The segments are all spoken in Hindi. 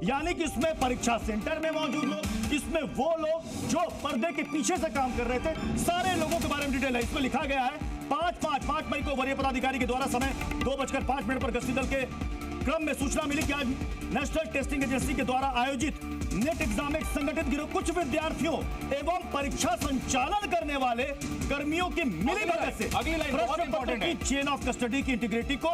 यानी कि इसमें परीक्षा सेंटर में मौजूद लोग, इसमें वो लोग जो पर्दे के पीछे से काम कर रहे थे, सारे लोगों के बारे में डिटेल है। इसमें लिखा गया है 5 मई को वरीय पदाधिकारी के द्वारा समय 2:05 पर गश्ती दल के क्रम में सूचना मिली कि आज नेशनल टेस्टिंग एजेंसी के द्वारा आयोजित नेट एग्जाम में संगठित गिरोह कुछ विद्यार्थियों एवं परीक्षा संचालन करने वाले कर्मियों की मिलीभगत से अगली लाइन बहुत इंपॉर्टेंट है, चेन ऑफ कस्टडी की इंटीग्रिटी को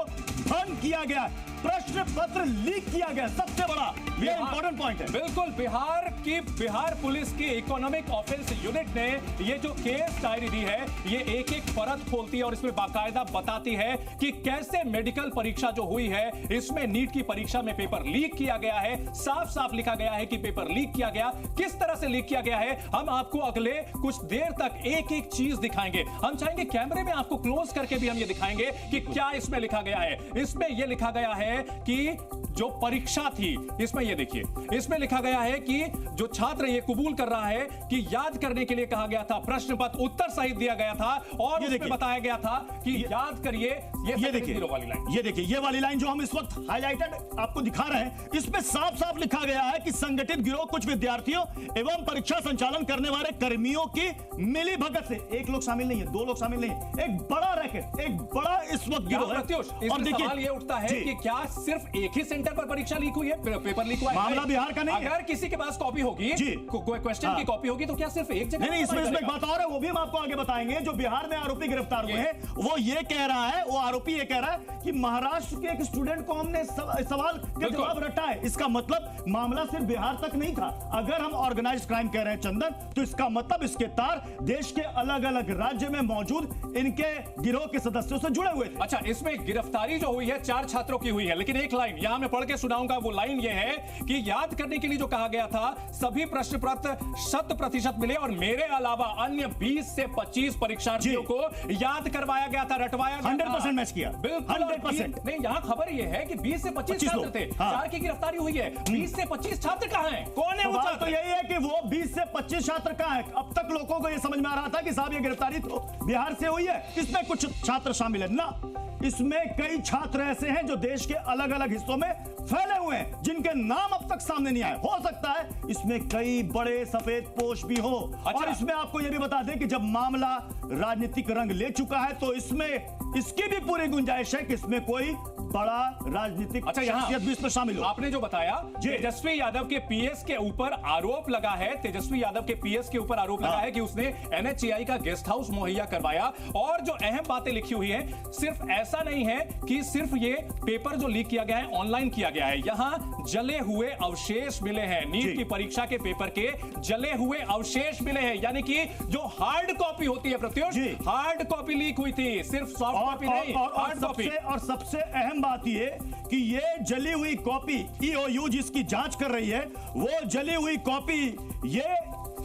भंग किया गया, प्रश्न पत्र लीक किया गया। सबसे बड़ा ये इंपॉर्टेंट पॉइंट है। बिल्कुल, बिहार पुलिस की इकोनॉमिक ऑफेंस यूनिट ने ये जो केस डायरी दी है, ये एक एक परत खोलती है और इसमें बाकायदा बताती है कि कैसे मेडिकल परीक्षा जो हुई है, इसमें नीट की परीक्षा में पेपर लीक किया गया है। साफ साफ लिखा गया है कि पेपर लीक किया गया, किस तरह से लीक किया गया है। हम आपको अगले कुछ देर तक एक एक चीज दिखाएंगे। हम चाहेंगे कैमरे में आपको क्लोज करके भी हम ये दिखाएंगे कि क्या इसमें लिखा गया है। इसमें यह लिखा गया है कि जो परीक्षा थी, इसमें ये देखिए, इसमें लिखा गया है कि जो छात्र ये कबूल कर रहा है कि याद करने के लिए कहा गया था, प्रश्न पत्र उत्तर सहित दिया गया था और इसमें बताया गया था कि याद करिए। ये देखिए वाली लाइन, ये देखिए ये वाली लाइन जो हम इस वक्त हाईलाइटेड आपको दिखा रहे हैं, इसमें साफ साफ लिखा गया है कि संगठित गिरोह कुछ विद्यार्थियों एवं परीक्षा संचालन करने वाले कर्मियों की मिलीभगत से, एक लोग शामिल नहीं है, दो लोग शामिल नहीं है, एक बड़ा रैकेट, एक बड़ा इस वक्त गिरोह है। और देखिए सवाल ये उठता है कि क्या सिर्फ एक ही सेंटर पर परीक्षा लीक हुई है, पेपर लीक हुआ है? मामला बिहार का नहीं है। अगर किसी के पास कॉपी होगी, कोई क्वेश्चन की कॉपी होगी, तो क्या सिर्फ एक जगह? नहीं, इसमें एक बात और है, वो भी हम आपको आगे बताएंगे। जो बिहार में आरोपी गिरफ्तार हुए हैं, वो ये कह रहा है, वो आरोपी ये कह रहा है कि महाराष्ट्र के एक स्टूडेंट को हमने सवाल के जवाब रटा है। इसका मतलब मामला सिर्फ बिहार तक नहीं था। अगर हम ऑर्गेनाइज्ड क्राइम कह रहे हैं चंदन, तो इसका मतलब इसके तार देश के अलग अलग राज्य में मौजूद इनके गिरोह के सदस्यों से जुड़े हुए थे। अच्छा, इसमें गिरफ्तारी जो हुई है 4 छात्रों की हुई है, लेकिन एक लाइन यहां मैं पढ़ के सुनाऊंगा। वो लाइन ये है कि याद करने के लिए जो कहा गया था, सभी प्रश्न पत्र 100% मिले और मेरे अलावा अन्य 20 से 25 परीक्षार्थियों को याद करवाया गया था, रटवाया गया 100% मैच किया। बिल्कुल 100%। नहीं, यहां खबर ये है कि 20 से 25 छात्र थे। 4 की गिरफ्तारी हुई है, 20 से 25 छात्र कहां हैं? कौन है वो छात्र? तो यही है कि वो 20 से 25 छात्र कहां हैं? अब तक लोगों को यह समझ में आ रहा था कि साहब ये गिरफ्तारी तो बिहार से हुई है, इसमें कुछ छात्र शामिल है ना। इसमें कई छात्र ऐसे हैं जो देश के अलग अलग हिस्सों में फैले हुए हैं, जिनके नाम अब तक सामने नहीं आए। हो सकता है इसमें कई बड़े सफेद पोश भी हो। अच्छा। और इसमें आपको यह भी बता दें कि जब मामला राजनीतिक रंग ले चुका है, तो इसमें इसकी भी पूरी गुंजाइश है कि इसमें कोई बड़ा राजनीतिक शख्सियत भी इसमें शामिल हो। आपने जो बताया, तेजस्वी यादव के पीएस के ऊपर आरोप लगा है, तेजस्वी यादव के पीएस के ऊपर आरोप लगा है कि उसने एनएचएआई का गेस्ट हाउस मुहैया करवाया। और जो अहम बातें लिखी हुई है, सिर्फ ऐसा नहीं है कि सिर्फ ये पेपर जो लीक किया गया है ऑनलाइन किया गया है, यहां जले हुए अवशेष मिले हैं। नीट की परीक्षा के पेपर के जले हुए अवशेष मिले हैं, यानी कि जो हार्ड कॉपी होती है प्रत्युष, हार्ड कॉपी लीक हुई थी, सिर्फ सॉफ्ट कॉपी नहीं, हार्ड कॉपी। और सबसे अहम बात यह कि ये जली हुई कॉपी ईओयू जिसकी जांच कर रही है, वो जली हुई कॉपी ये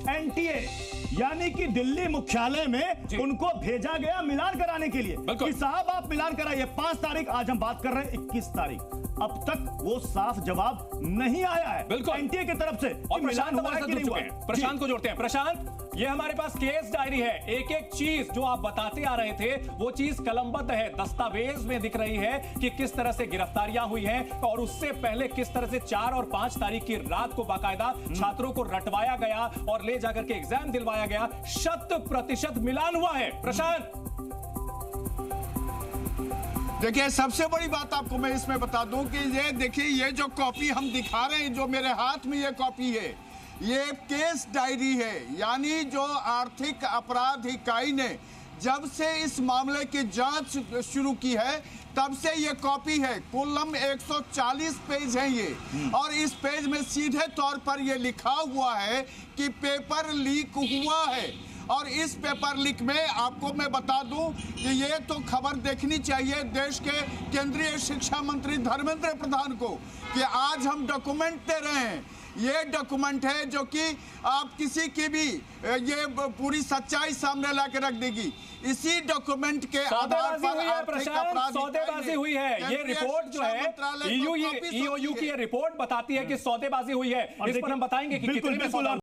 एनटीए यानी कि दिल्ली मुख्यालय में उनको भेजा गया मिलान कराने के लिए कि साहब आप मिलान कराइए। 5 तारीख, आज हम बात कर रहे हैं 21 तारीख, अब तक वो साफ जवाब नहीं आया है एनटीए की तरफ से। और प्रशांत हमारे साथ जुड़ चुके हैं, प्रशांत को जोड़ते हैं। प्रशांत, ये हमारे पास केस डायरी है, एक एक चीज जो आप बताते आ रहे थे वो चीज कलमबद्ध है, दस्तावेज में दिख रही है कि किस तरह से गिरफ्तारियां हुई हैं और उससे पहले किस तरह से 4 और 5 तारीख की रात को बाकायदा छात्रों को रटवाया गया और ले जाकर के एग्जाम दिलवाया गया। 100% मिलान हुआ है। प्रशांत, देखिए, सबसे बड़ी बात आपको मैं इसमें बता दूं कि ये देखिए, ये जो कॉपी हम दिखा रहे हैं, जो मेरे हाथ में ये कॉपी है, ये केस डायरी है। यानी जो आर्थिक अपराध इकाई ने जब से इस मामले की जांच शुरू की है, तब से ये कॉपी है। कुल 140 पेज हैं ये, और इस पेज में सीधे तौर पर ये लिखा हुआ है कि पेपर लीक हुआ है। और इस पेपर लीक में आपको मैं बता दूं कि ये तो खबर देखनी चाहिए देश के केंद्रीय शिक्षा मंत्री धर्मेंद्र प्रधान को कि आज हम डॉक्यूमेंट दे रहे हैं। ये डॉक्यूमेंट है जो कि आप किसी की भी ये पूरी सच्चाई सामने ला के रख देगी। इसी डॉक्यूमेंट के आधार पर सौदेबाजी हुई है। ये रिपोर्ट जो है ईओयू की ये रिपोर्ट बताती है कि सौदेबाजी हुई है। इस पर हम बताएंगे कि कितने में